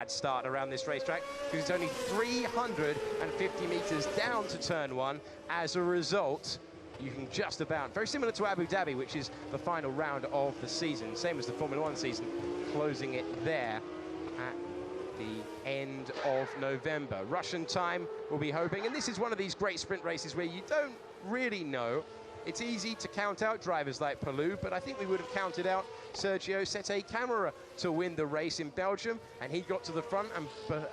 bad start around this racetrack because it's only 350 meters down to turn one. As a result, you can just about, very similar to Abu Dhabi, which is the final round of the season, same as the Formula One season, closing it there at the end of November. Russian time, we'll be hoping, and this is one of these great sprint races where you don't really know. It's easy to count out drivers like Palou, but I think we would have counted out Sergio Sette Camara to win the race in Belgium, and he got to the front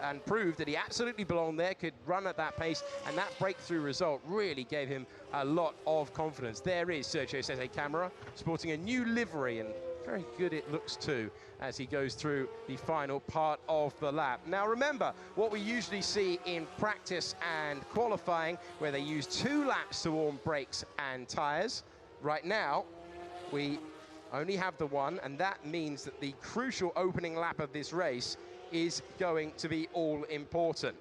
and proved that he absolutely belonged there, could run at that pace, and that breakthrough result really gave him a lot of confidence. There is Sergio Sette Camara, sporting a new livery, and very good it looks too as he goes through the final part of the lap. Now remember, what we usually see in practice and qualifying, where they use 2 laps to warm brakes and tyres, right now we only have the 1, and that means that the crucial opening lap of this race is going to be all important.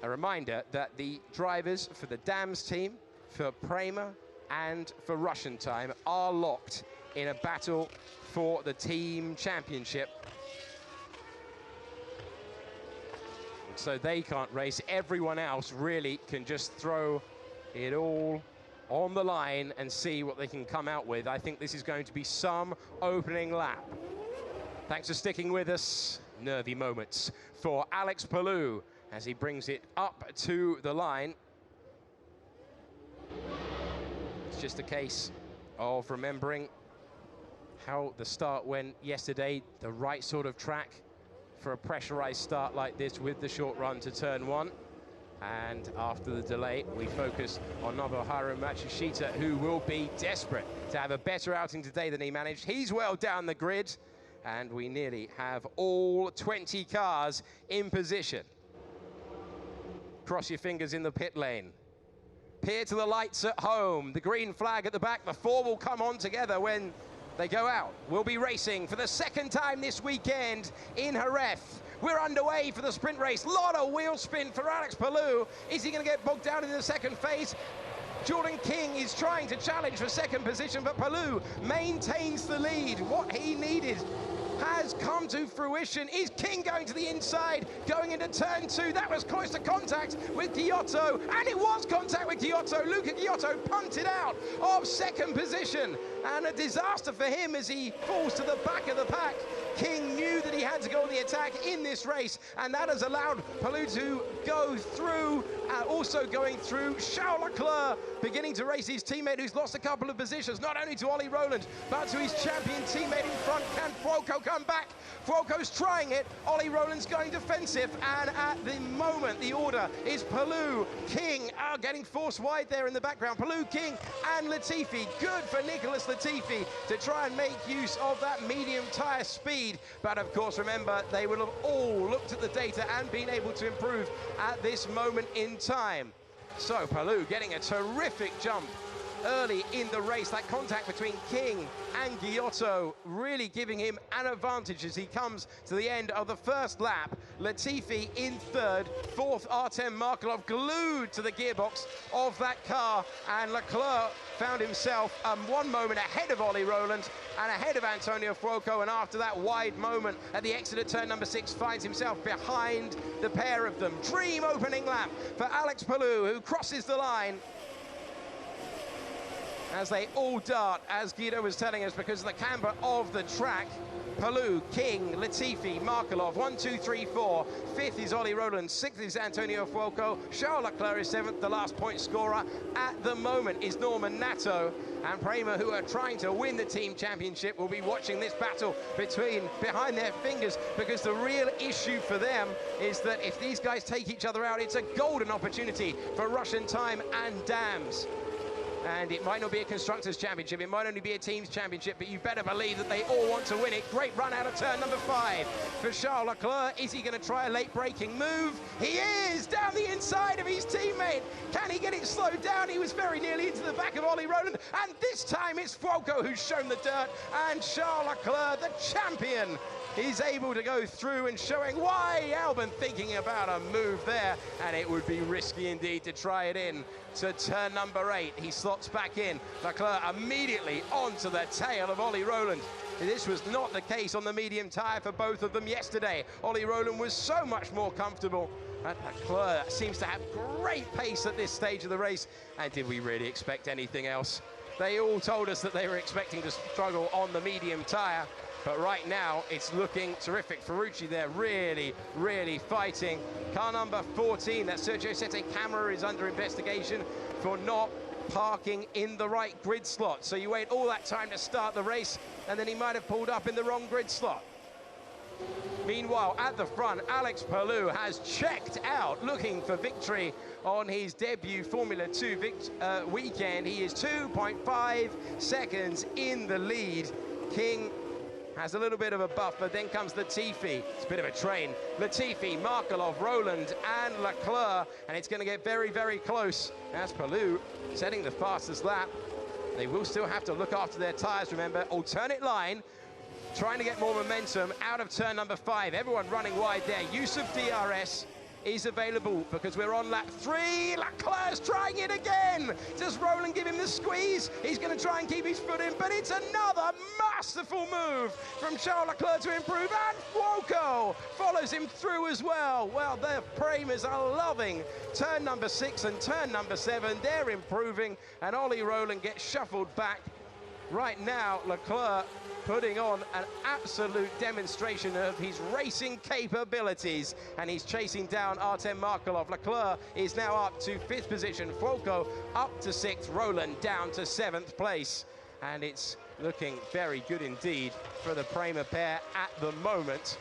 A reminder that the drivers for the Dams team, for Prema and for Russian time are locked in a battle for the team championship. So they can't race. Everyone else really can just throw it all on the line and see what they can come out with. I think this is going to be some opening lap. Thanks for sticking with us. Nervy moments for Alex Palou as he brings it up to the line. It's just a case of remembering how the start went yesterday, the right sort of track for a pressurized start like this with the short run to turn 1. And after the delay, we focus on Nobuharu Matsushita, who will be desperate to have a better outing today than he managed. He's well down the grid, and we nearly have all 20 cars in position. Cross your fingers in the pit lane. Peer to the lights at home. The green flag at the back. The 4 will come on together when they go out. We'll be racing for the 2nd time this weekend in Jerez. We're underway for the sprint race. Lot of wheel spin for Alex Palou. Is he going to get bogged down in the second phase? Jordan King is trying to challenge for 2nd position, but Palou maintains the lead. What he needed has come to fruition. Is King going to the inside, going into turn 2? That was close to contact with Giotto, and it was contact with Giotto. Luca Giotto punted out of 2nd position, and a disaster for him as he falls to the back of the pack. King knew that he had to go on the attack in this race, and that has allowed Palou to go through, also going through Charles Leclerc, beginning to race his teammate who's lost a couple of positions, not only to Ollie Rowland, but to his champion teammate in front. Can Fuoco come back? Fuoco's trying it. Ollie Rowland's going defensive, and at the moment, the order is Palou, King, getting forced wide there in the background. Palou, King, and Latifi. Good for Nicholas Latifi to try and make use of that medium tyre speed. But of course, remember, they will have all looked at the data and been able to improve at this moment in time. So Palou getting a terrific jump early in the race. That contact between King and Giotto really giving him an advantage as he comes to the end of the 1st lap. Latifi in 3rd, 4th Artem Markelov glued to the gearbox of that car, and Leclerc found himself 1 moment ahead of Ollie Rowland and ahead of Antonio Fuoco, and after that wide moment at the exit at turn number 6 finds himself behind the pair of them. Dream opening lap for Alex Palou, who crosses the line as they all dart, as Guido was telling us, because of the camber of the track. Palou, King, Latifi, Markelov, 1, 2, 3, 4. 5th is Ollie Rowland, 6th is Antonio Fuoco. Charles Leclerc is 7th. The last point scorer at the moment is Norman Nato. And Prema, who are trying to win the team championship, will be watching this battle behind their fingers, because the real issue for them is that if these guys take each other out, it's a golden opportunity for Russian time and Dams. And it might not be a Constructors' Championship, it might only be a Teams' Championship, but you better believe that they all want to win it. Great run out of turn number 5 for Charles Leclerc. Is he going to try a late braking move? He is! Down the inside of his teammate. Can he get it slowed down? He was very nearly into the back of Ollie Rowland, and this time it's Fuoco who's shown the dirt, and Charles Leclerc, the champion, is able to go through and showing why Albon thinking about a move there, and it would be risky indeed to try it in to turn number 8. He slots back in. Leclerc immediately onto the tail of Ollie Rowland. This was not the case on the medium tyre for both of them yesterday. Ollie Rowland was so much more comfortable. And Leclerc seems to have great pace at this stage of the race. And did we really expect anything else? They all told us that they were expecting to struggle on the medium tyre. But right now, it's looking terrific. Ferrucci there really, really fighting. Car number 14, that Sergio Sette Camera, is under investigation for not parking in the right grid slot. So you wait all that time to start the race, and then he might have pulled up in the wrong grid slot. Meanwhile, at the front, Alex Palou has checked out, looking for victory on his debut Formula 2 weekend. He is 2.5 seconds in the lead. King has a little bit of a buffer, then comes Latifi. It's a bit of a train. Latifi, Markelov, Rowland, and Leclerc, and it's going to get very, very close. As Palou setting the fastest lap. They will still have to look after their tyres, remember. Alternate line, trying to get more momentum out of turn number 5. Everyone running wide there. Use of DRS is available because we're on lap 3. Leclerc's trying it again. Does Rowland give him the squeeze? He's going to try and keep his foot in, but it's another masterful move from Charles Leclerc to improve, and Fuoco follows him through as well. Well, the Premers are loving turn number 6 and turn number 7. They're improving, and Ollie Rowland gets shuffled back. Right now, Leclerc putting on an absolute demonstration of his racing capabilities, and he's chasing down Artem Markelov. Leclerc is now up to 5th position, Fuoco up to 6th, Rowland down to 7th place. And it's looking very good indeed for the Prema pair at the moment.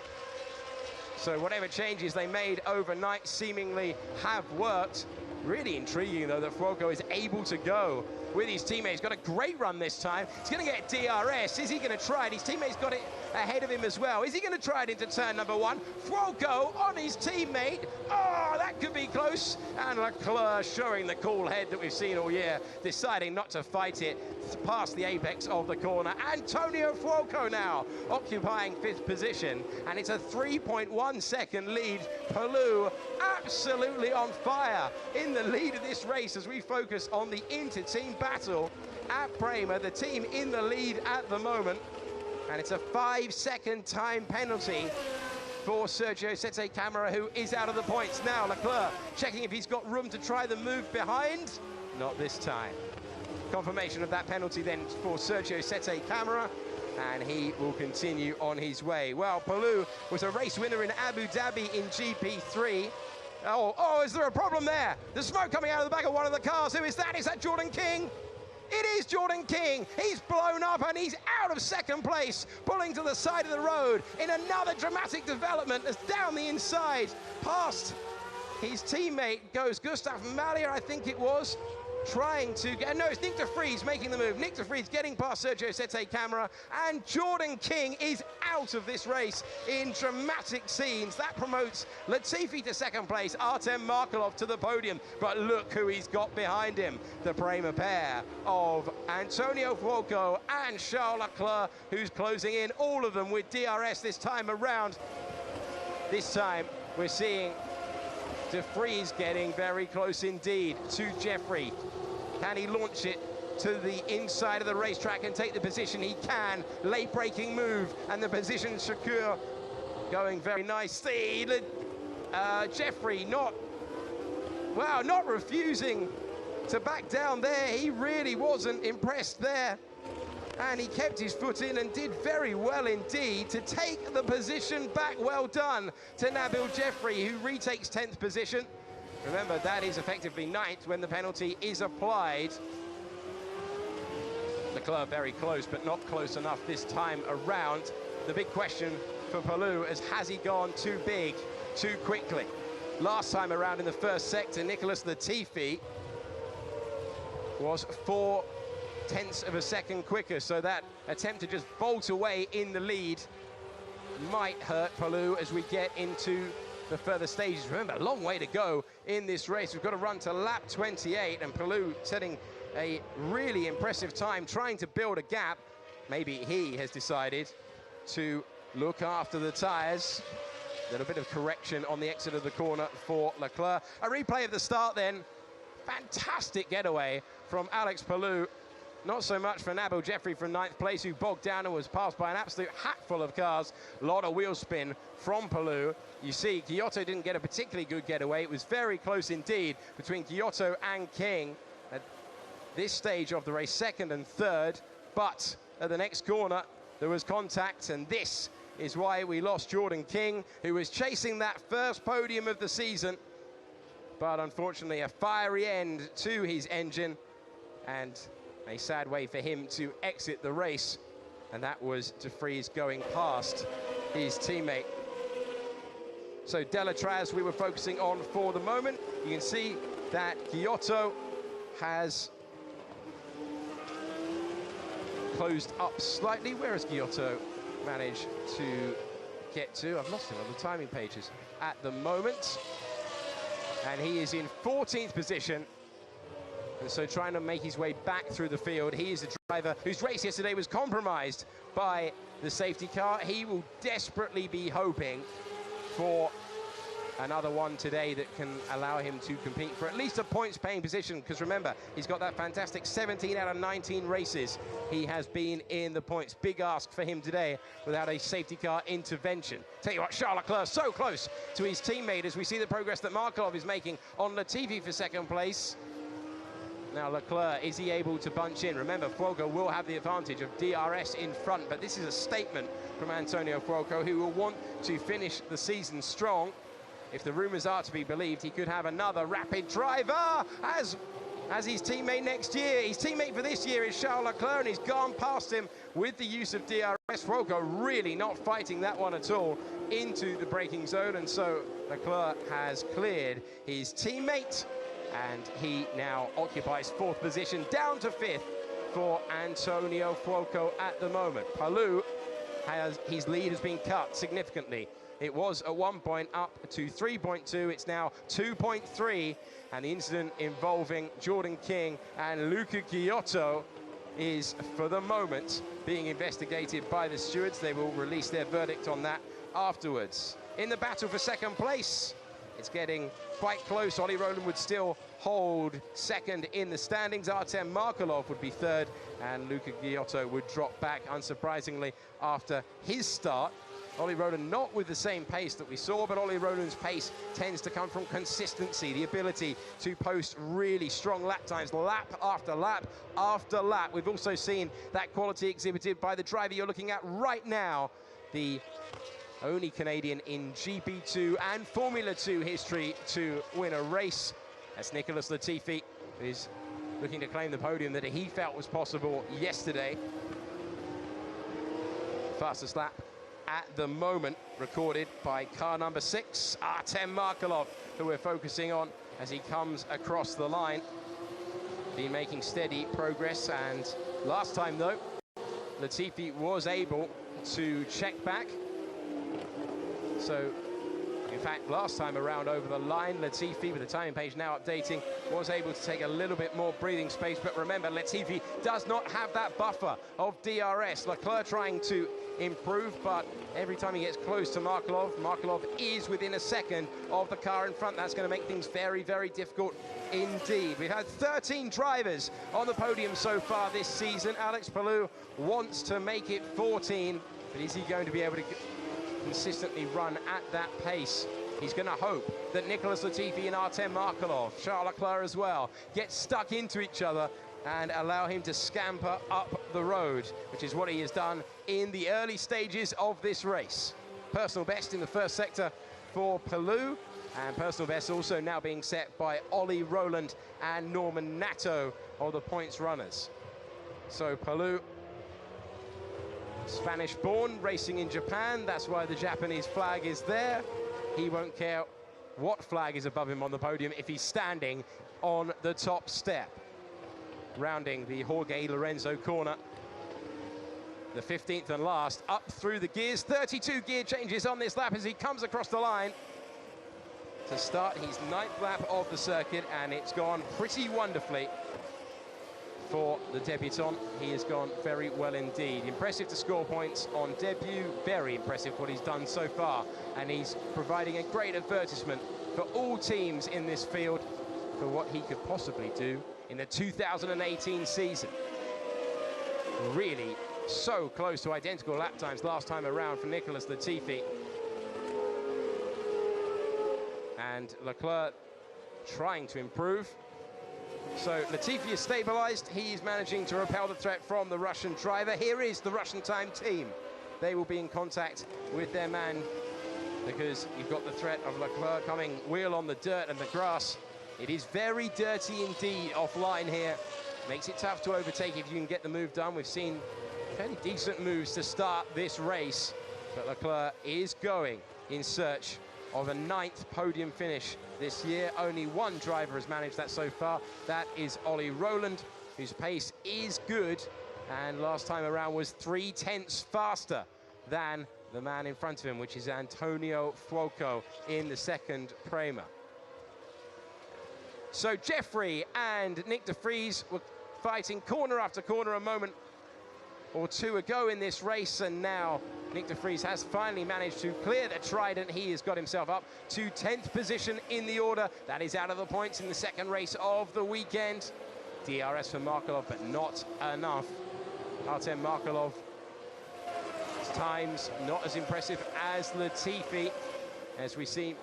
So whatever changes they made overnight seemingly have worked. Really intriguing, though, that Fuoco is able to go with his teammates. Got a great run this time. He's going to get DRS. Is he going to try it? His teammate's got it ahead of him as well. Is he going to try it into turn number 1? Fuoco on his teammate. Oh, that could be close. And Leclerc showing the cool head that we've seen all year, deciding not to fight it past the apex of the corner. Antonio Fuoco now occupying 5th position, and it's a 3.1 second lead. Palou absolutely on fire in the lead of this race as we focus on the inter-team battle at Prema. The team in the lead at the moment, and it's a 5-second time penalty for Sergio Sette Camera, who is out of the points. Now Leclerc checking if he's got room to try the move behind. Not this time. Confirmation of that penalty then for Sergio Sette Camera, and he will continue on his way. Well, Palou was a race winner in Abu Dhabi in GP3. Oh, is there a problem there? There's smoke coming out of the back of one of the cars. Who is that? Is that Jordan King? It is Jordan King. He's blown up and he's out of 2nd place, pulling to the side of the road in another dramatic development as down the inside, past his teammate goes Gustav Mallier, I think it was, trying to get, no, it's Nick de Vries making the move. Nick de Vries getting past Sergio Sette Camera, and Jordan King is out of this race in dramatic scenes. That promotes Latifi to 2nd place, Artem Markelov to the podium, but look who he's got behind him. The Prema pair of Antonio Fuoco and Charles Leclerc, who's closing in, all of them with DRS this time around. This time we're seeing de Vries getting very close indeed to Jeffrey. Can he launch it to the inside of the racetrack and take the position? He can. Late braking move, and the position secure. Going very nicely. Jeffrey not refusing to back down there. He really wasn't impressed there. And he kept his foot in and did very well indeed to take the position back. Well done to Nabil Jeffrey, who retakes 10th position. Remember, that is effectively 9th when the penalty is applied. Leclerc very close, but not close enough this time around. The big question for Palou is, has he gone too big, too quickly? Last time around in the first sector, Nicholas Latifi was 0.4 of a second quicker, so that attempt to just bolt away in the lead might hurt Palou as we get into the further stages. Remember, a long way to go in this race. We've got to run to lap 28, and Palou setting a really impressive time, trying to build a gap. Maybe he has decided to look after the tyres. A little bit of correction on the exit of the corner for Leclerc. A replay of the start then. Fantastic getaway from Alex Palou. Not so much for Nabil Jeffrey from 9th place, who bogged down and was passed by an absolute hatful of cars. A lot of wheel spin from Palou. You see, Giotto didn't get a particularly good getaway. It was very close indeed between Giotto and King at this stage of the race, 2nd and 3rd. But at the next corner, there was contact, and this is why we lost Jordan King, who was chasing that first podium of the season. But unfortunately, a fiery end to his engine, and a sad way for him to exit the race, and that was De Vries going past his teammate. So Delatraz we were focusing on for the moment. You can see that Giotto has closed up slightly. Where has Giotto managed to get to? I've lost him on the timing pages at the moment. And he is in 14th position. And so trying to make his way back through the field. He is the driver whose race yesterday was compromised by the safety car. He will desperately be hoping for another one today that can allow him to compete for at least a points-paying position, because remember, he's got that fantastic 17 out of 19 races he has been in the points. Big ask for him today without a safety car intervention. Tell you what, Charles Leclerc so close to his teammate as we see the progress that Markelov is making on Latifi for 2nd place. Now Leclerc, is he able to bunch in? Remember, Fuoco will have the advantage of DRS in front, but this is a statement from Antonio Fuoco, who will want to finish the season strong. If the rumours are to be believed, he could have another rapid driver as his teammate next year. His teammate for this year is Charles Leclerc, and he's gone past him with the use of DRS. Fuoco really not fighting that one at all into the braking zone, and so Leclerc has cleared his teammate, and he now occupies 4th position, down to 5th for Antonio Fuoco at the moment. Palou, his lead has been cut significantly. It was at one point up to 3.2, it's now 2.3, and the incident involving Jordan King and Luca Giotto is, for the moment, being investigated by the stewards. They will release their verdict on that afterwards. In the battle for 2nd place, it's getting quite close. Ollie Rowland would still hold 2nd in the standings. Artem Markelov would be 3rd, and Luca Giotto would drop back, unsurprisingly, after his start. Ollie Rowland not with the same pace that we saw, but Ollie Rowland's pace tends to come from consistency, the ability to post really strong lap times, lap after lap after lap. We've also seen that quality exhibited by the driver you're looking at right now, the only Canadian in GP2 and Formula 2 history to win a race. That's Nicholas Latifi, who is looking to claim the podium that he felt was possible yesterday. Fastest lap at the moment recorded by car number 6, Artem Markelov, who we're focusing on as he comes across the line. Been making steady progress, and last time though, Latifi was able to check back. So, in fact, last time around over the line, Latifi, with the timing page now updating, was able to take a little bit more breathing space. But remember, Latifi does not have that buffer of DRS. Leclerc trying to improve, but every time he gets close to Markelov, Markelov is within a second of the car in front. That's going to make things very, very difficult indeed. We've had 13 drivers on the podium so far this season. Alex Palou wants to make it 14, but is he going to be able to consistently run at that pace? He's going to hope that Nicholas Latifi and Artem Markelov, Charles Leclerc as well, get stuck into each other and allow him to scamper up the road, which is what he has done in the early stages of this race. Personal best in the first sector for Palou, and personal best also now being set by Ollie Rowland and Norman Nato, all the points runners. So Palou, Spanish-born, racing in Japan. That's why the Japanese flag is there. He won't care what flag is above him on the podium if he's standing on the top step. Rounding the Jorge Lorenzo corner, the 15th and last, up through the gears. 32 gear changes on this lap as he comes across the line to start his 9th lap of the circuit, and it's gone pretty wonderfully for the debutant. He has gone very well indeed. Impressive to score points on debut, very impressive what he's done so far, and he's providing a great advertisement for all teams in this field for what he could possibly do in the 2018 season. really so close to identical lap times last time around for Nicholas Latifi. And Leclerc trying to improve. So Latifi is stabilized. He's managing to repel the threat from the Russian driver. Here is the Russian time team. They will be in contact with their man, because you've got the threat of Leclerc coming wheel on the dirt and the grass. It is very dirty indeed offline here. Makes it tough to overtake if you can get the move done. We've seen fairly decent moves to start this race, but Leclerc is going in search of a 9th podium finish this year. Only one driver has managed that so far. That is Ollie Rowland, whose pace is good, and last time around was 3/10 faster than the man in front of him, which is Antonio Fuoco in the second Prema. So Jeffrey and Nick de Vries were fighting corner after corner a moment or two ago in this race, and now Nick de Vries has finally managed to clear the Trident. He has got himself up to 10th position in the order. That is out of the points in the second race of the weekend. DRS for Markelov, but not enough. Artem Markelov, times not as impressive as Latifi, as we see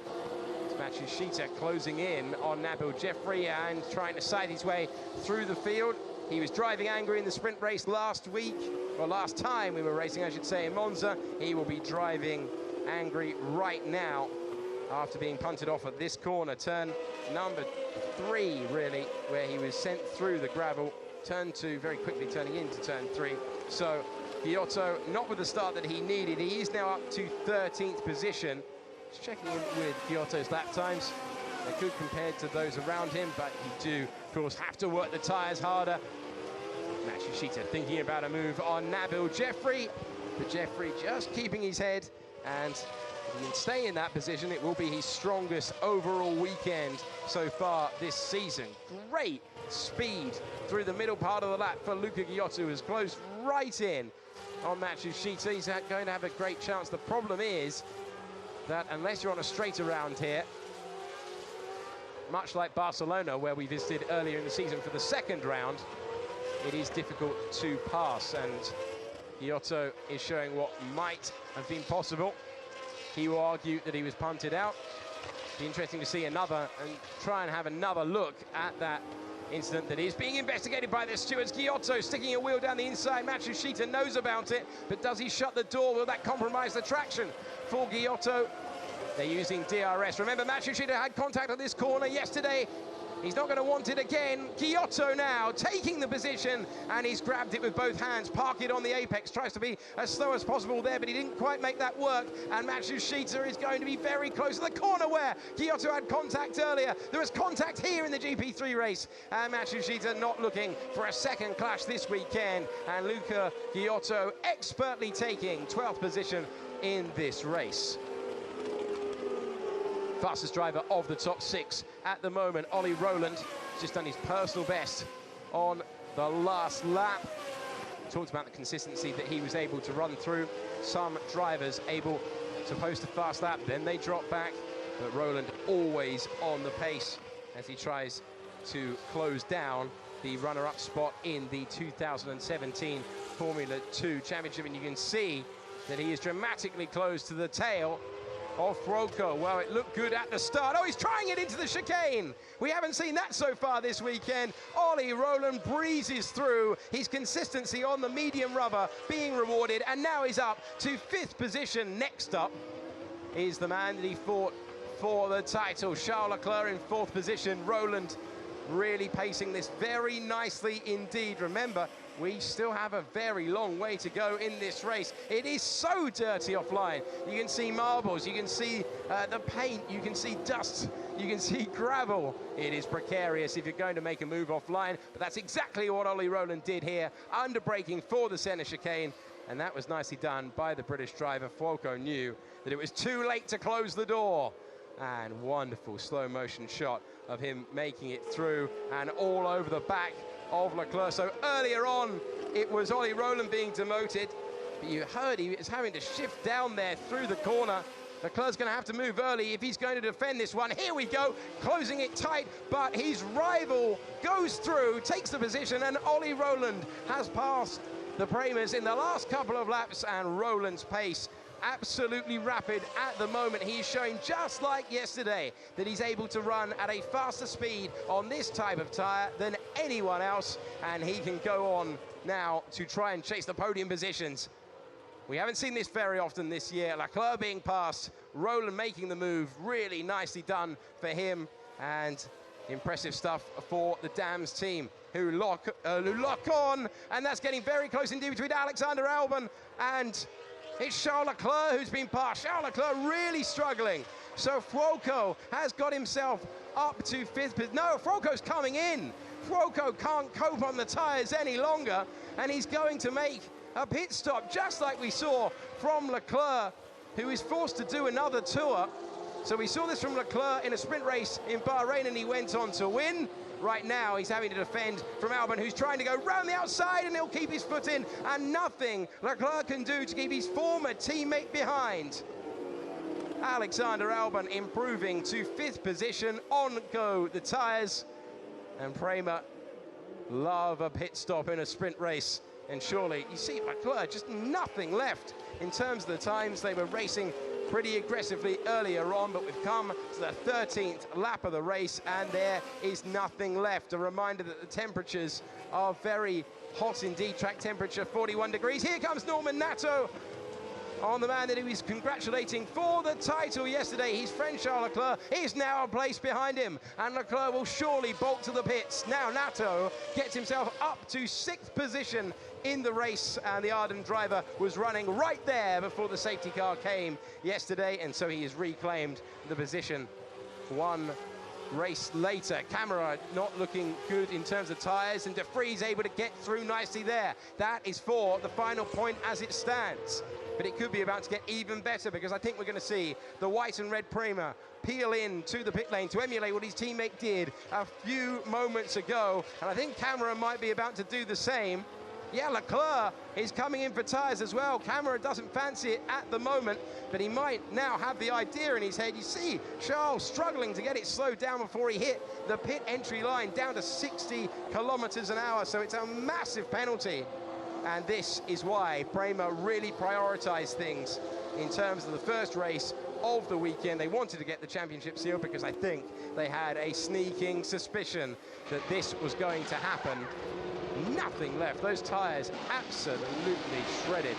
Matsushita closing in on Nabil Jeffrey and trying to side his way through the field. He was driving angry in the sprint race last week, or last time we were racing, I should say, in Monza. He will be driving angry right now after being punted off at this corner, turn number 3, really, where he was sent through the gravel. Turn 2 very quickly turning into turn 3. So Giotto, not with the start that he needed. He is now up to 13th position. Just checking in with Giotto's lap times. They're good compared to those around him, but he do, of course, have to work the tyres harder. Matsushita thinking about a move on Nabil Jeffrey, but Jeffrey just keeping his head, and if he can stay in that position, it will be his strongest overall weekend so far this season. Great speed through the middle part of the lap for Luca Giotto, who has closed right in on Matsushita. He's going to have a great chance. The problem is that unless you're on a straight around here, much like Barcelona, where we visited earlier in the season for the second round, it is difficult to pass, and Giotto is showing what might have been possible. He will argue that he was punted out. Be interesting to see another and try and have another look at that incident that is being investigated by the stewards. Giotto sticking a wheel down the inside. Matsushita knows about it, but does he shut the door? Will that compromise the traction for Giotto? They're using DRS. Remember, Matsushita had contact at this corner yesterday. He's not going to want it again. Giotto now taking the position, and he's grabbed it with both hands. Park it on the apex. Tries to be as slow as possible there, but he didn't quite make that work. And Matsushita is going to be very close to the corner where Giotto had contact earlier. There was contact here in the GP3 race. And Matsushita not looking for a second clash this weekend. And Luca Giotto expertly taking 12th position in this race. Fastest driver of the top 6 at the moment, Ollie Rowland, just done his personal best on the last lap. Talked about the consistency that he was able to run through. Some drivers able to post a fast lap, then they drop back, but Rowland always on the pace as he tries to close down the runner-up spot in the 2017 Formula 2 Championship, and you can see that he is dramatically close to the tail of Fuoco. Well, it looked good at the start. Oh, he's trying it into the chicane. We haven't seen that so far this weekend. Ollie Rowland breezes through. His consistency on the medium rubber being rewarded, and now he's up to 5th position. Next up is the man that he fought for the title, Charles Leclerc, in 4th position. Rowland really pacing this very nicely indeed. Remember, we still have a very long way to go in this race. It is so dirty offline. You can see marbles, you can see the paint, you can see dust, you can see gravel. It is precarious if you're going to make a move offline, but that's exactly what Ollie Rowland did here, under braking for the centre chicane, and that was nicely done by the British driver. Fuoco knew that it was too late to close the door, and wonderful slow motion shot of him making it through and all over the back of Leclerc. So earlier on, it was Ollie Rowland being demoted, but you heard he was having to shift down there through the corner. Leclerc's going to have to move early if he's going to defend this one. Here we go, closing it tight, but his rival goes through, takes the position, and Ollie Rowland has passed the Premas in the last couple of laps, and Roland's pace absolutely rapid at the moment. He's showing, just like yesterday, that he's able to run at a faster speed on this type of tyre than anyone else, and he can go on now to try and chase the podium positions. We haven't seen this very often this year. Leclerc being passed, Roland making the move. Really nicely done for him, and impressive stuff for the Dams team, who lock on, and that's getting very close indeed between Alexander Albon and it's Charles Leclerc who's been passed. Charles Leclerc really struggling. So Fuoco has got himself up to 5th. No, Fuoco's coming in. Fuoco can't cope on the tyres any longer, and he's going to make a pit stop, just like we saw from Leclerc, who is forced to do another tour. So we saw this from Leclerc in a sprint race in Bahrain, and he went on to win. Right now, he's having to defend from Albon, who's trying to go round the outside, and he'll keep his foot in, and nothing Leclerc can do to keep his former teammate behind. Alexander Albon improving to 5th position. On go the tyres, and Prema love a pit stop in a sprint race. And surely, you see Leclerc, just nothing left in terms of the times. They were racing pretty aggressively earlier on, but we've come to the 13th lap of the race, and there is nothing left. A reminder that the temperatures are very hot indeed. Track temperature 41 degrees. Here comes Norman Nato on the man that he was congratulating for the title yesterday. His friend Charles Leclerc is now a place behind him, and Leclerc will surely bolt to the pits. Now Nato gets himself up to 6th position in the race, and the Arden driver was running right there before the safety car came yesterday, and so he has reclaimed the position one race later. Camera not looking good in terms of tyres, and De Vries able to get through nicely there. That is for the final point as it stands. But it could be about to get even better, because I think we're going to see the white and red Prema peel in to the pit lane to emulate what his teammate did a few moments ago. And I think Cameron might be about to do the same. Yeah, Leclerc is coming in for tyres as well. Cameron doesn't fancy it at the moment, but he might now have the idea in his head. You see Charles struggling to get it slowed down before he hit the pit entry line, down to 60 kilometers an hour. So it's a massive penalty. And this is why Prema really prioritised things in terms of the first race of the weekend. They wanted to get the championship seal, because I think they had a sneaking suspicion that this was going to happen. Nothing left. Those tyres absolutely shredded.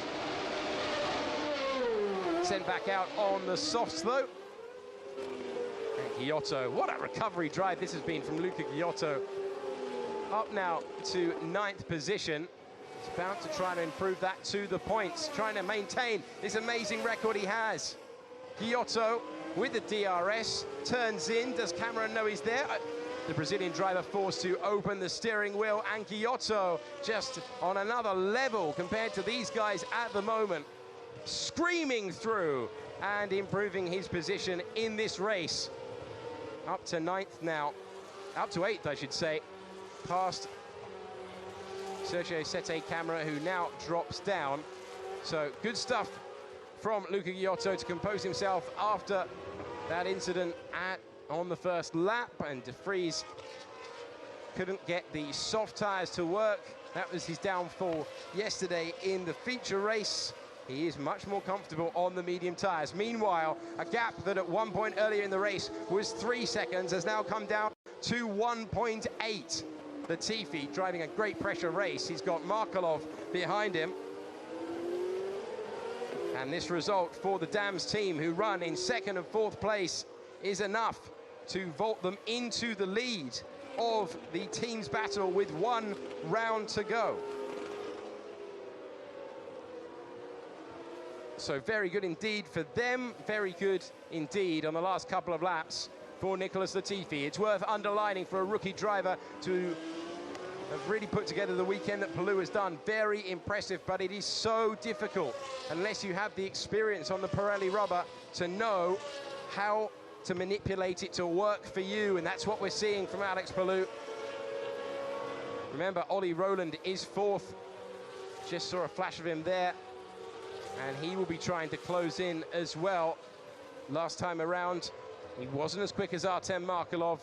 Sent back out on the softs though. And Giotto, what a recovery drive this has been from Luca Giotto. Up now to 9th position. He's about to try to improve that to the points, trying to maintain this amazing record he has. Giotto with the DRS, turns in. Does Cameron know he's there? The Brazilian driver forced to open the steering wheel, and Giotto just on another level compared to these guys at the moment. Screaming through and improving his position in this race. Up to 9th now, up to 8th I should say, past Sergio Sette Camera, who now drops down. So good stuff from Luca Giotto to compose himself after that incident on the first lap, and De Vries couldn't get the soft tyres to work. That was his downfall yesterday in the feature race. He is much more comfortable on the medium tyres. Meanwhile, a gap that at one point earlier in the race was 3 seconds has now come down to 1.8. Latifi driving a great pressure race. He's got Markelov behind him. And this result for the Dams team, who run in 2nd and 4th place, is enough to vault them into the lead of the team's battle with 1 round to go. So very good indeed for them, very good indeed on the last couple of laps for Nicholas Latifi. It's worth underlining for a rookie driver to have really put together the weekend that Palou has done. Very impressive, but it is so difficult, unless you have the experience on the Pirelli rubber, to know how to manipulate it to work for you, and that's what we're seeing from Alex Palou. Remember, Ollie Rowland is 4th. Just saw a flash of him there, and he will be trying to close in as well. Last time around, he wasn't as quick as Artem Markelov,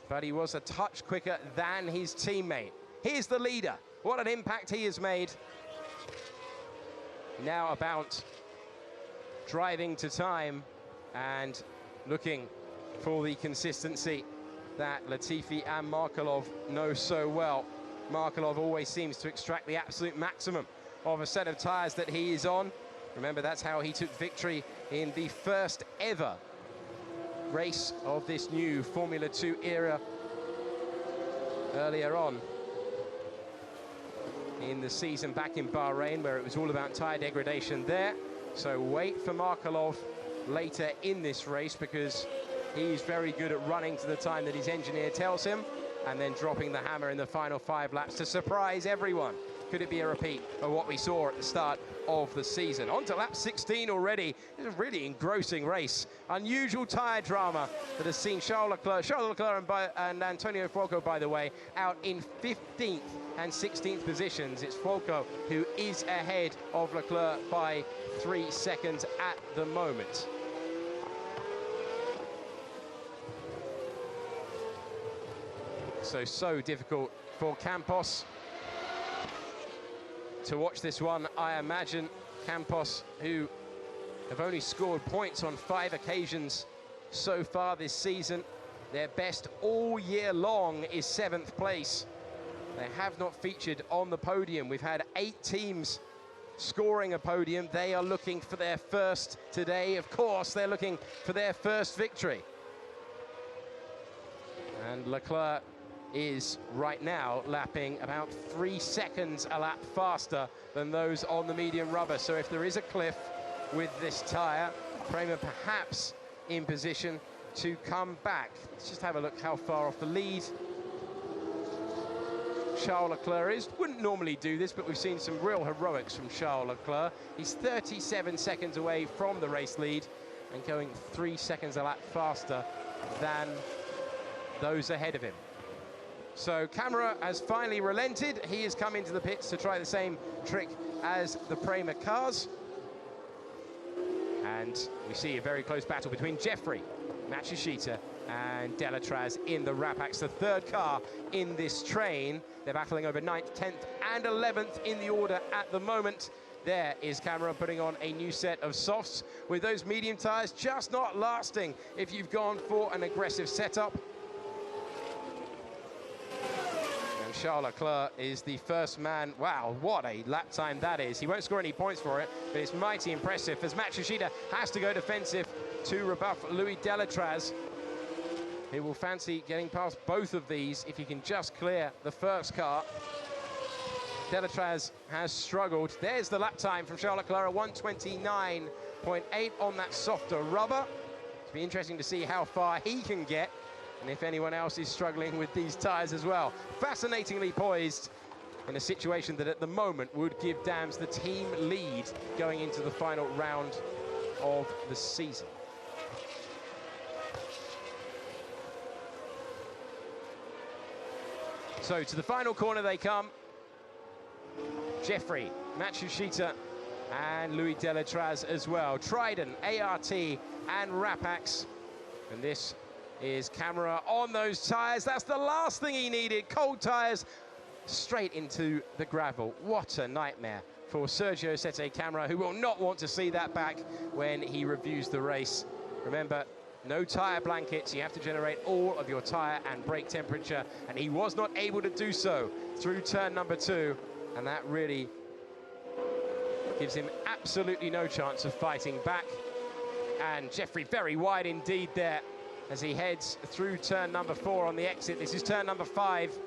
but he was a touch quicker than his teammate. Here's the leader. What an impact he has made. now about driving to time and looking for the consistency that Latifi and Markelov know so well. Markelov always seems to extract the absolute maximum of a set of tyres that he is on. Remember, that's how he took victory in the first ever race of this new Formula 2 era earlier on in the season back in Bahrain, where it was all about tyre degradation there. So wait for Markelov later in this race, because he's very good at running to the time that his engineer tells him and then dropping the hammer in the final 5 laps to surprise everyone. Could it be a repeat of what we saw at the start of the season? On to lap 16 already. It's a really engrossing race. Unusual tyre drama that has seen Charles Leclerc and Antonio Fuoco, by the way, out in 15th and 16th positions. It's Fuoco who is ahead of Leclerc by 3 seconds at the moment. So difficult for Campos to watch this one, I imagine. Campos, who have only scored points on 5 occasions so far this season. Their best all year long is 7th place. They have not featured on the podium. We've had 8 teams scoring a podium. They are looking for their first today. Of course, they're looking for their first victory. And Leclerc is right now lapping about 3 seconds a lap faster than those on the medium rubber. So if there is a cliff with this tyre, Prema perhaps in position to come back. Let's just have a look how far off the lead Charles Leclerc is. Wouldn't normally do this, but we've seen some real heroics from Charles Leclerc. He's 37 seconds away from the race lead and going 3 seconds a lap faster than those ahead of him. So Camara has finally relented. He has come into the pits to try the same trick as the Prema cars. And we see a very close battle between Jeffrey, Matsushita and Delatraz in the Rapax, the 3rd car in this train. They're battling over 9th, 10th and 11th in the order at the moment. There is Camara putting on a new set of softs, with those medium tyres just not lasting if you've gone for an aggressive setup. Charles Leclerc is the first man. Wow, what a lap time that is. He won't score any points for it, but it's mighty impressive as Matsushita has to go defensive to rebuff Louis Delatraz, who will fancy getting past both of these if he can just clear the first car. Delatraz has struggled. There's the lap time from Charles Leclerc, 1:29.8 on that softer rubber. It'll be interesting to see how far he can get, and if anyone else is struggling with these tyres as well. Fascinatingly poised in a situation that at the moment would give Dams the team lead going into the final round of the season. So to the final corner they come. Jeffrey, Matsushita and Louis Delatraz as well. Trident, ART and Rapax. And this is Camara on those tyres. That's the last thing he needed. Cold tyres straight into the gravel. What a nightmare for Sergio Sette Camara, who will not want to see that back when he reviews the race. Remember, no tyre blankets. You have to generate all of your tyre and brake temperature, and he was not able to do so through turn number 2, and that really gives him absolutely no chance of fighting back. And Jeffrey very wide indeed there as he heads through turn number 4 on the exit. This is turn number 5.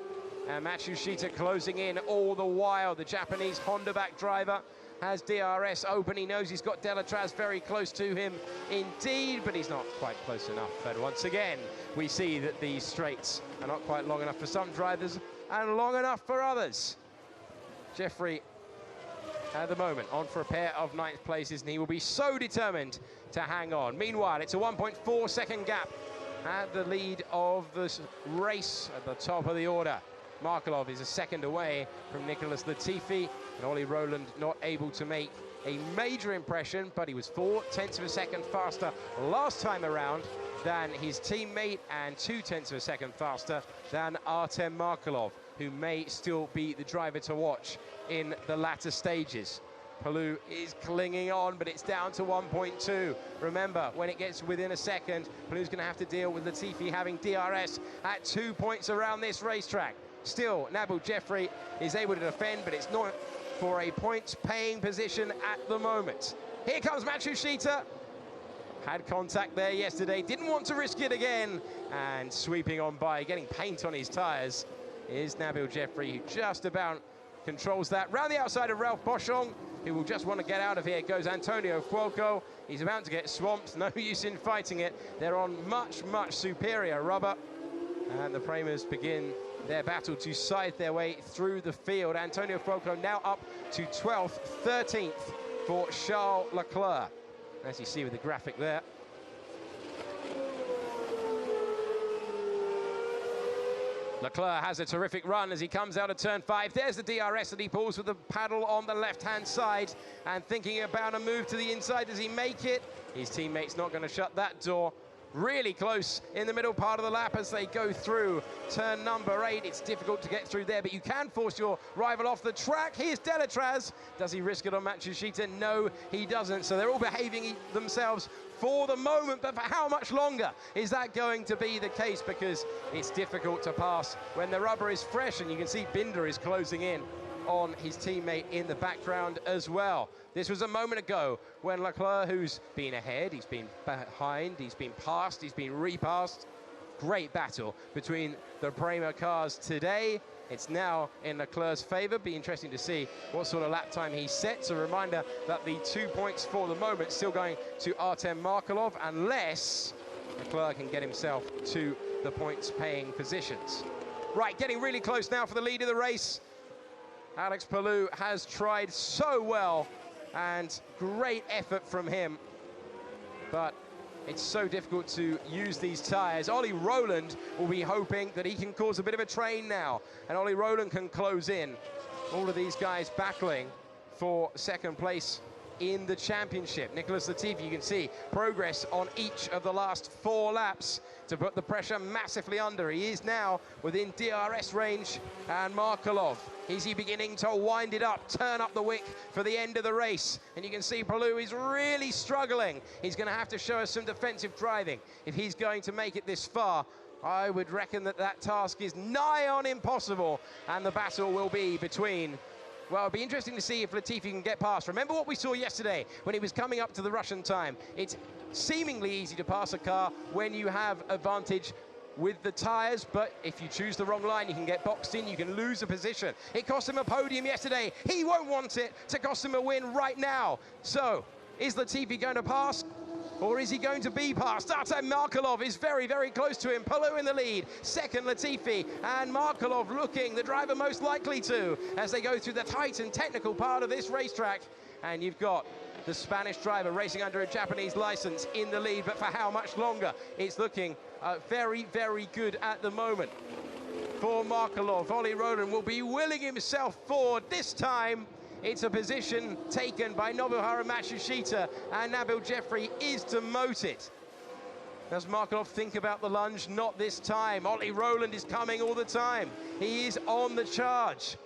And Matsushita closing in all the while. The Japanese Honda back driver has DRS open. He knows he's got Delatraz very close to him indeed, but he's not quite close enough. And once again, we see that these straights are not quite long enough for some drivers and long enough for others. Jeffrey, at the moment, on for a pair of 9th places, and he will be so determined to hang on. Meanwhile, it's a 1.4 second gap at the lead of this race at the top of the order. Markelov is a second away from Nicholas Latifi, and Ollie Rowland not able to make a major impression, but he was 0.4 of a second faster last time around than his teammate, and 0.2 of a second faster than Artem Markelov, who may still be the driver to watch in the latter stages. Palou is clinging on, but it's down to 1.2. Remember, when it gets within a second, Palou's going to have to deal with Latifi having DRS at 2 points around this racetrack. Still, Nabil Jeffrey is able to defend, but it's not for a points-paying position at the moment. Here comes Matsushita. Had contact there yesterday, didn't want to risk it again, and sweeping on by, getting paint on his tyres, is Nabil Jeffrey, who just about controls that. Round the outside of Ralph Boschung, who will just want to get out of here, goes Antonio Fuoco. He's about to get swamped, no use in fighting it. They're on much, much superior rubber, and the Premers begin their battle to scythe their way through the field. Antonio Fuoco now up to 12th, 13th for Charles Leclerc, as you see with the graphic there. Leclerc has a terrific run as he comes out of turn 5. There's the DRS that he pulls with the paddle on the left-hand side, and thinking about a move to the inside. Does he make it? His teammate's not going to shut that door. Really close in the middle part of the lap as they go through turn number 8. It's difficult to get through there, but you can force your rival off the track. Here's Delatraz. Does he risk it on Matsushita? No, he doesn't. So they're all behaving themselves for the moment, but for how much longer is that going to be the case? Because it's difficult to pass when the rubber is fresh, and you can see Binder is closing in on his teammate in the background as well. This was a moment ago when Leclerc, who's been ahead, he's been behind, he's been passed, he's been repassed. Great battle between the Prema cars today. It's now in Leclerc's favour. Be interesting to see what sort of lap time he sets. A reminder that the 2 points for the moment still going to Artem Markelov, unless Leclerc can get himself to the points-paying positions. Right, getting really close now for the lead of the race. Alex Palou has tried so well, and great effort from him, but it's so difficult to use these tyres. Ollie Rowland will be hoping that he can cause a bit of a train now, and Ollie Rowland can close in. All of these guys battling for second place in the championship. Nicholas Latifi, you can see progress on each of the last 4 laps to put the pressure massively under. He is now within DRS range, and Markelov, is he beginning to wind it up, turn up the wick for the end of the race? And you can see Palou is really struggling. He's going to have to show us some defensive driving if he's going to make it this far. I would reckon that that task is nigh on impossible, and the battle will be between, well, it'll be interesting to see if Latifi can get past. Remember what we saw yesterday when he was coming up to the Russian time. It's seemingly easy to pass a car when you have advantage with the tyres, but if you choose the wrong line, you can get boxed in, you can lose a position. It cost him a podium yesterday. He won't want it to cost him a win right now. So, is Latifi going to pass? Or is he going to be passed? Artem Markelov is very, very close to him. Palou in the lead. Second, Latifi. And Markelov looking the driver most likely to, as they go through the tight and technical part of this racetrack. And you've got the Spanish driver racing under a Japanese license in the lead, but for how much longer? It's looking very, very good at the moment for Markelov. Ollie Rowland will be willing himself forward. This time, it's a position taken by Nobuharu Matsushita, and Nabil Jeffrey is demoted. Does Markelov think about the lunge? Not this time. Ollie Rowland is coming all the time. He is on the charge.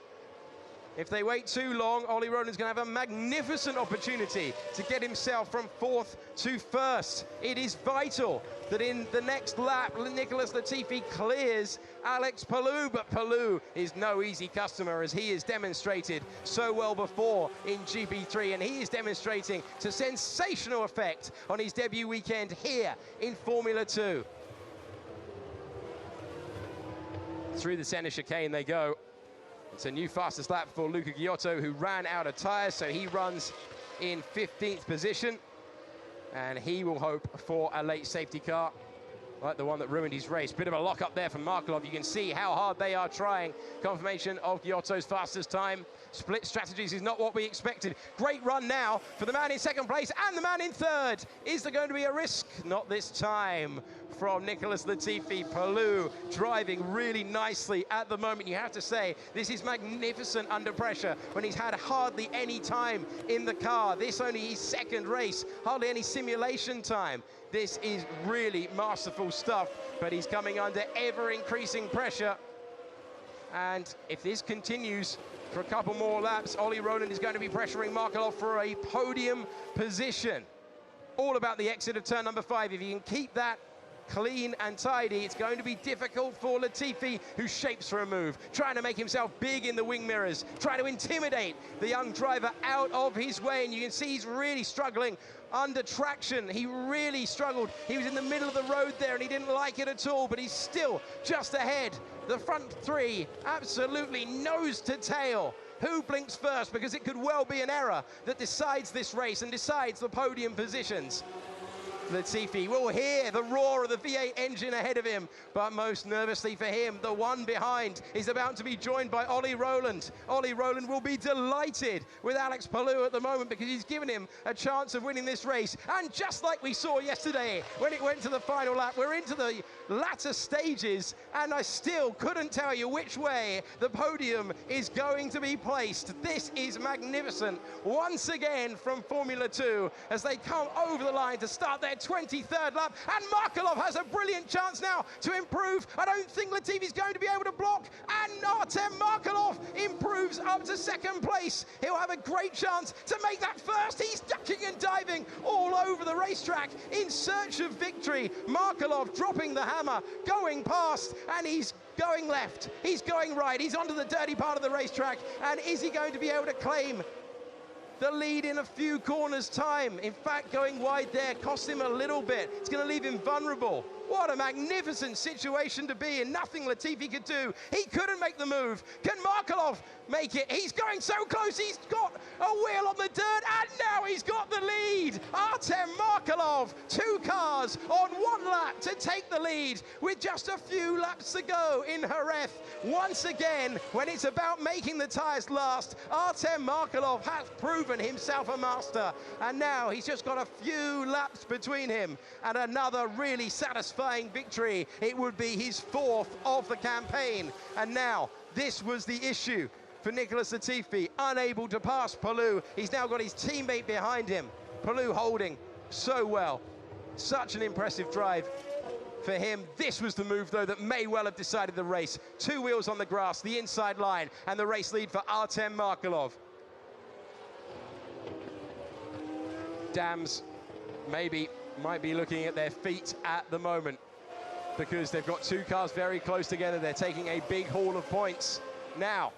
If they wait too long, Ollie Rowland's going to have a magnificent opportunity to get himself from 4th to 1st. It is vital that in the next lap, Nicholas Latifi clears Alex Palou, but Palou is no easy customer, as he has demonstrated so well before in GP3, and he is demonstrating to sensational effect on his debut weekend here in Formula 2. Through the centre chicane they go. It's a new fastest lap for Luca Giotto, who ran out of tyres, so he runs in 15th position. And he will hope for a late safety car, like the one that ruined his race. Bit of a lock-up there from Markelov. You can see how hard they are trying. Confirmation of Giotto's fastest time. Split strategies is not what we expected. Great run now for the man in second place and the man in third. Is there going to be a risk? Not this time from Nicholas Latifi. Palou driving really nicely at the moment. You have to say, this is magnificent under pressure when he's had hardly any time in the car. This only his second race, hardly any simulation time. This is really masterful stuff, but he's coming under ever-increasing pressure. And if this continues, for a couple more laps. Ollie Rowland is going to be pressuring Markelov for a podium position. All about the exit of turn number 5. If he can keep that clean and tidy, it's going to be difficult for Latifi, who shapes for a move, trying to make himself big in the wing mirrors, trying to intimidate the young driver out of his way. And you can see he's really struggling under traction. He really struggled. He was in the middle of the road there and he didn't like it at all, but he's still just ahead. The front 3 absolutely nose to tail. Who blinks first? Because it could well be an error that decides this race and decides the podium positions. Latifi will hear the roar of the V8 engine ahead of him, but most nervously for him, the one behind is about to be joined by Ollie Rowland. Ollie Rowland will be delighted with Alex Palou at the moment because he's given him a chance of winning this race. And just like we saw yesterday when it went to the final lap, we're into the latter stages, and I still couldn't tell you which way the podium is going to be placed. This is magnificent once again from Formula 2 as they come over the line to start their 23rd lap, and Markelov has a brilliant chance now to improve. I don't think Latifi's going to be able to block, and Artem Markelov improves up to 2nd place. He'll have a great chance to make that first. He's ducking and diving all over the racetrack in search of victory. Markelov dropping the hammer, going past, and he's going left, he's going right, he's onto the dirty part of the racetrack, and is he going to be able to claim the lead in a few corners' time? In fact, going wide there cost him a little bit. It's going to leave him vulnerable. What a magnificent situation to be in. Nothing Latifi could do. He couldn't make the move. Can Markelov make it? He's going so close. He's got a wheel on the dirt, and now he's got the lead. Artem Markelov, 2 cars on 1 lap to take the lead with just a few laps to go in Jerez. Once again, when it's about making the tyres last, Artem Markelov has proven himself a master, and now he's just got a few laps between him and another really satisfying victory. It would be his 4th of the campaign, and now this was the issue for Nicholas Latifi, unable to pass Palou. He's now got his teammate behind him. Palou holding so well. Such an impressive drive for him. This was the move, though, that may well have decided the race. 2 wheels on the grass, the inside line, and the race lead for Artem Markelov. Dams might be looking at their feet at the moment because they've got 2 cars very close together. They're taking a big haul of points. Now,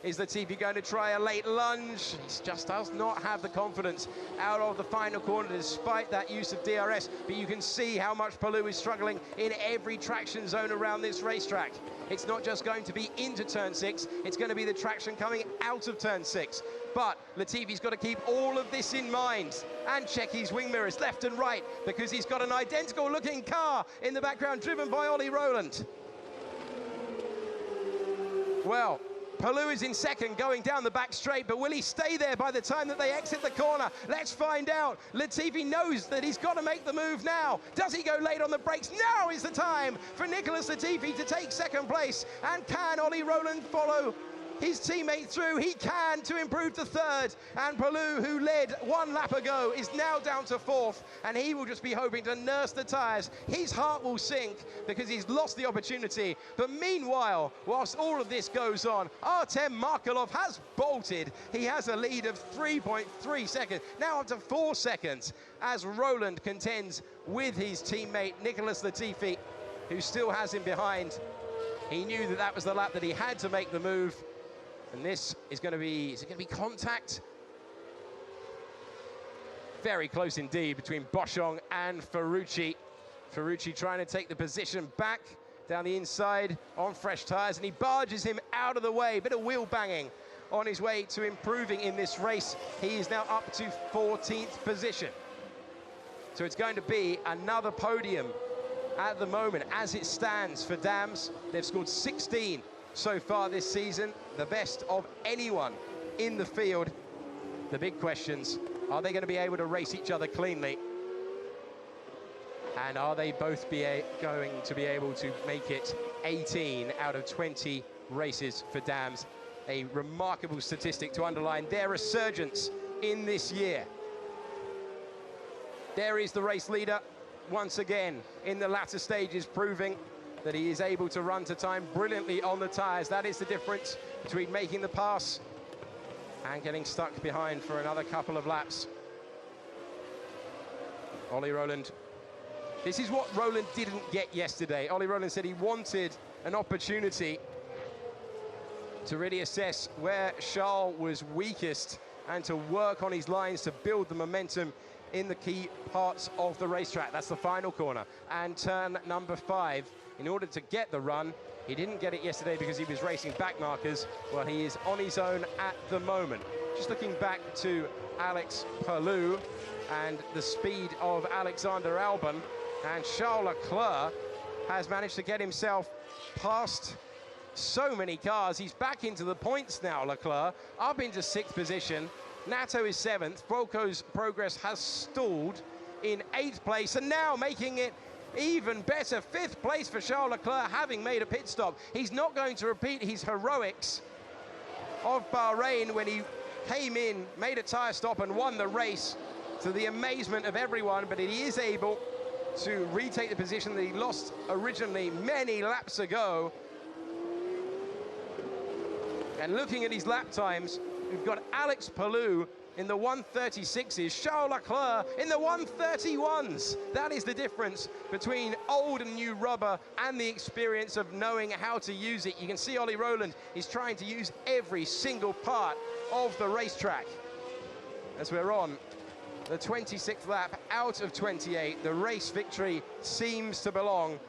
is Latifi going to try a late lunge? He just does not have the confidence out of the final corner despite that use of DRS. But you can see how much Palou is struggling in every traction zone around this racetrack. It's not just going to be into turn 6, it's going to be the traction coming out of turn 6. But Latifi's got to keep all of this in mind and check his wing mirrors left and right because he's got an identical looking car in the background driven by Ollie Rowland. Well, Palou is in 2nd going down the back straight, but will he stay there by the time that they exit the corner? Let's find out. Latifi knows that he's got to make the move now. Does he go late on the brakes? Now is the time for Nicholas Latifi to take 2nd place. And can Ollie Rowland follow his teammate through? He can, to improve to 3rd. And Palou, who led 1 lap ago, is now down to 4th, and he will just be hoping to nurse the tyres. His heart will sink because he's lost the opportunity. But meanwhile, whilst all of this goes on, Artem Markelov has bolted. He has a lead of 3.3 seconds, now up to 4 seconds, as Rowland contends with his teammate Nicholas Latifi, who still has him behind. He knew that that was the lap that he had to make the move. And this is going to be, is it going to be contact? Very close indeed between Boschong and Ferrucci. Ferrucci trying to take the position back down the inside on fresh tyres, and he barges him out of the way. Bit of wheel banging on his way to improving in this race. He is now up to 14th position. So it's going to be another podium at the moment as it stands for Dams. They've scored 16 so far this season, the best of anyone in the field. The big questions, are they going to be able to race each other cleanly? And are they both going to be able to make it 18 out of 20 races for Dams? A remarkable statistic to underline their resurgence in this year. There is the race leader once again in the latter stages, proving that he is able to run to time brilliantly on the tyres. That is the difference between making the pass and getting stuck behind for another couple of laps. Ollie Rowland. This is what Rowland didn't get yesterday. Ollie Rowland said he wanted an opportunity to really assess where Charles was weakest and to work on his lines to build the momentum in the key parts of the racetrack. That's the final corner and turn number 5. In order to get the run, he didn't get it yesterday because he was racing back markers. Well, he is on his own at the moment. Just looking back to Alex Palou and the speed of Alexander Albon, and Charles Leclerc has managed to get himself past so many cars. He's back into the points now, Leclerc, up into 6th position. Nato is 7th. Fuoco's progress has stalled in 8th place, and now making it even better, 5th place for Charles Leclerc, having made a pit stop. He's not going to repeat his heroics of Bahrain when he came in, made a tyre stop and won the race to the amazement of everyone, but he is able to retake the position that he lost originally many laps ago. And looking at his lap times, we've got Alex Palou in the 136s, Charles Leclerc in the 131s. That is the difference between old and new rubber and the experience of knowing how to use it. You can see Ollie Rowland is trying to use every single part of the racetrack. As we're on the 26th lap out of 28, the race victory seems to belong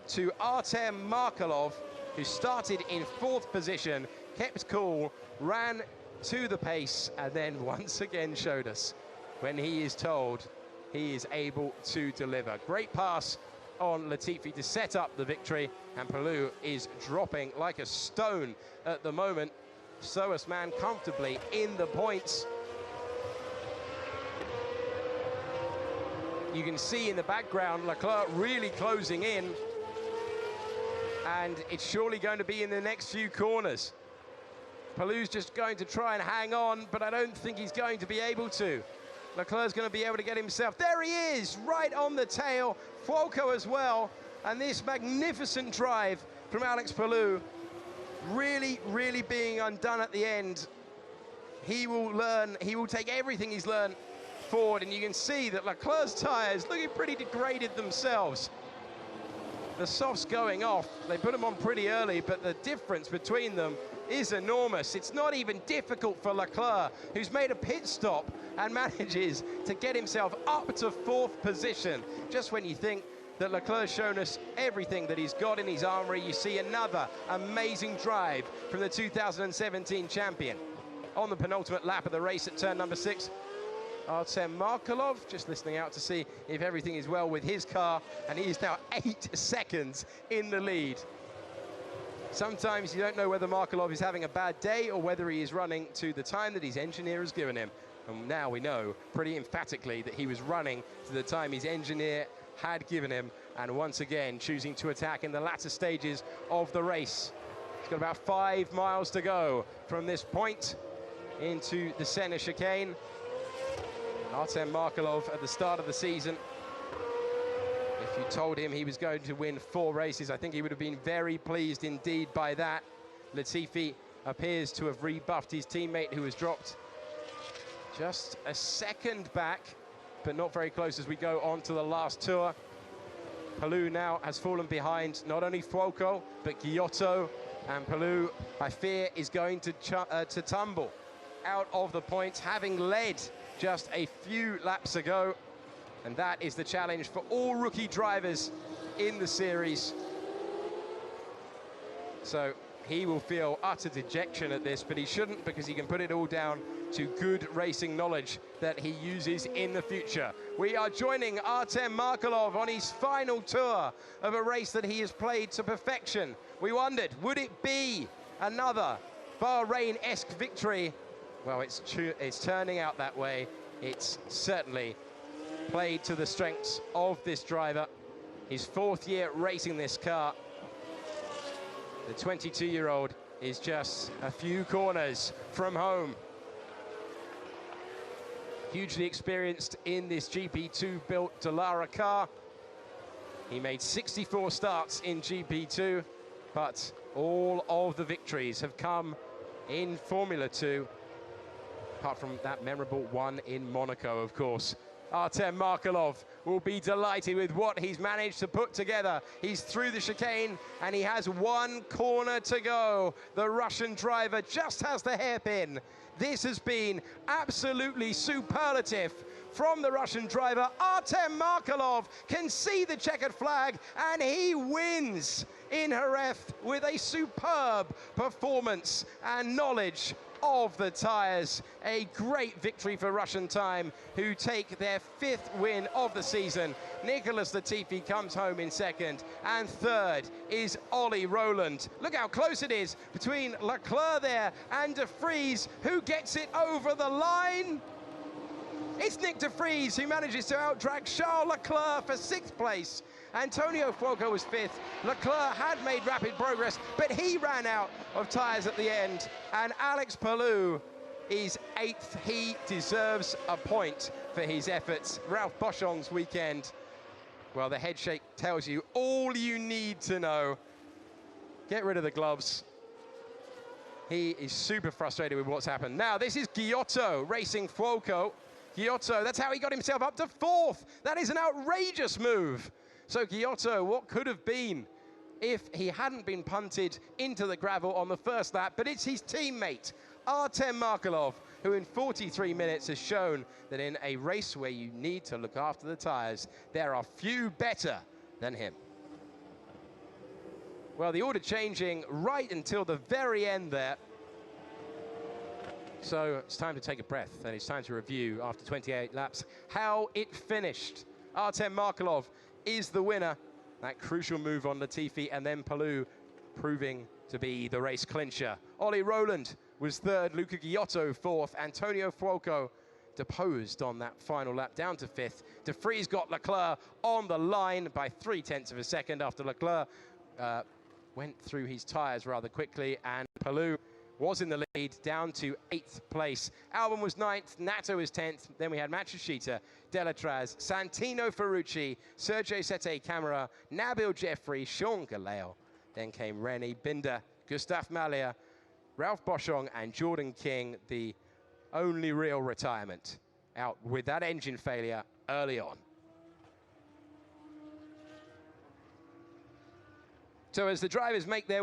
to Artem Markelov, who started in 4th position, kept cool, ran to the pace, and then once again showed us when he is told he is able to deliver. Great pass on Latifi to set up the victory, and Palou is dropping like a stone at the moment. Slowest man comfortably in the points. You can see in the background Leclerc really closing in, and it's surely going to be in the next few corners. Palou's just going to try and hang on, but I don't think he's going to be able to. Leclerc's going to be able to get himself. There he is, right on the tail. Fuoco as well, and this magnificent drive from Alex Palou really, really being undone at the end. He will learn, he will take everything he's learned forward, and you can see that Leclerc's tyres looking pretty degraded themselves. The softs going off, they put them on pretty early, but the difference between them is enormous. It's not even difficult for Leclerc, who's made a pit stop and manages to get himself up to 4th position. Just when you think that Leclerc's shown us everything that he's got in his armory, you see another amazing drive from the 2017 champion. On the penultimate lap of the race at turn number 6, Artem Markelov just listening out to see if everything is well with his car, and he is now 8 seconds in the lead. Sometimes you don't know whether Markelov is having a bad day or whether he is running to the time that his engineer has given him. And now we know pretty emphatically that he was running to the time his engineer had given him, and once again choosing to attack in the latter stages of the race. He's got about 5 miles to go from this point into the center chicane. Artem Markelov at the start of the season, if you told him he was going to win 4 races, I think he would have been very pleased indeed by that. Latifi appears to have rebuffed his teammate, who has dropped just a second back, but not very close as we go on to the last tour. Palou now has fallen behind not only Fuoco, but Giotto, and Palou, I fear, is going to tumble out of the points, having led just a few laps ago. And that is the challenge for all rookie drivers in the series. So he will feel utter dejection at this, but he shouldn't, because he can put it all down to good racing knowledge that he uses in the future. We are joining Artem Markelov on his final tour of a race that he has played to perfection. We wondered, would it be another Bahrain-esque victory? Well, it's turning out that way. It's certainly played to the strengths of this driver. His 4th year racing this car. The 22-year-old is just a few corners from home. Hugely experienced in this GP2 built Dallara car. He made 64 starts in GP2, but all of the victories have come in Formula 2. apart from that memorable one in Monaco, of course. Artem Markelov will be delighted with what he's managed to put together. He's through the chicane and he has one corner to go. The Russian driver just has the hairpin. This has been absolutely superlative from the Russian driver. Artem Markelov can see the checkered flag and he wins in Jerez with a superb performance and knowledge of the tyres. A great victory for Russian Time, who take their 5th win of the season. Nicholas Latifi comes home in 2nd, and 3rd is Ollie Rowland. Look how close it is between Leclerc there and De Vries, who gets it over the line. It's Nick De Vries who manages to outdrag Charles Leclerc for 6th place. Antonio Fuoco was 5th. Leclerc had made rapid progress, but he ran out of tyres at the end. And Alex Palou is 8th. He deserves a point for his efforts. Ralph Boschung's weekend, well, the head shake tells you all you need to know. Get rid of the gloves. He is super frustrated with what's happened. Now, this is Giotto racing Fuoco. Giotto, that's how he got himself up to 4th. That is an outrageous move. So Giotto, what could have been if he hadn't been punted into the gravel on the first lap, but it's his teammate, Artem Markelov, who in 43 minutes has shown that in a race where you need to look after the tyres, there are few better than him. Well, the order changing right until the very end there. So it's time to take a breath, and it's time to review, after 28 laps, how it finished. Artem Markelov is the winner. That crucial move on Latifi, and then Palou proving to be the race clincher. Ollie Rowland was 3rd, Luca Giotto 4th, Antonio Fuoco deposed on that final lap down to 5th. De Vries got Leclerc on the line by 0.3 of a second after Leclerc went through his tyres rather quickly, and Palou was in the lead down to 8th place. Albon was 9th, Nato was 10th. Then we had Matsushita, Delatraz, Santino Ferrucci, Sergio Sette Camara, Nabil Jeffrey, Sean Galeo. Then came Rennie Binder, Gustav Malia, Ralph Boschung, and Jordan King, the only real retirement, out with that engine failure early on. So as the drivers make their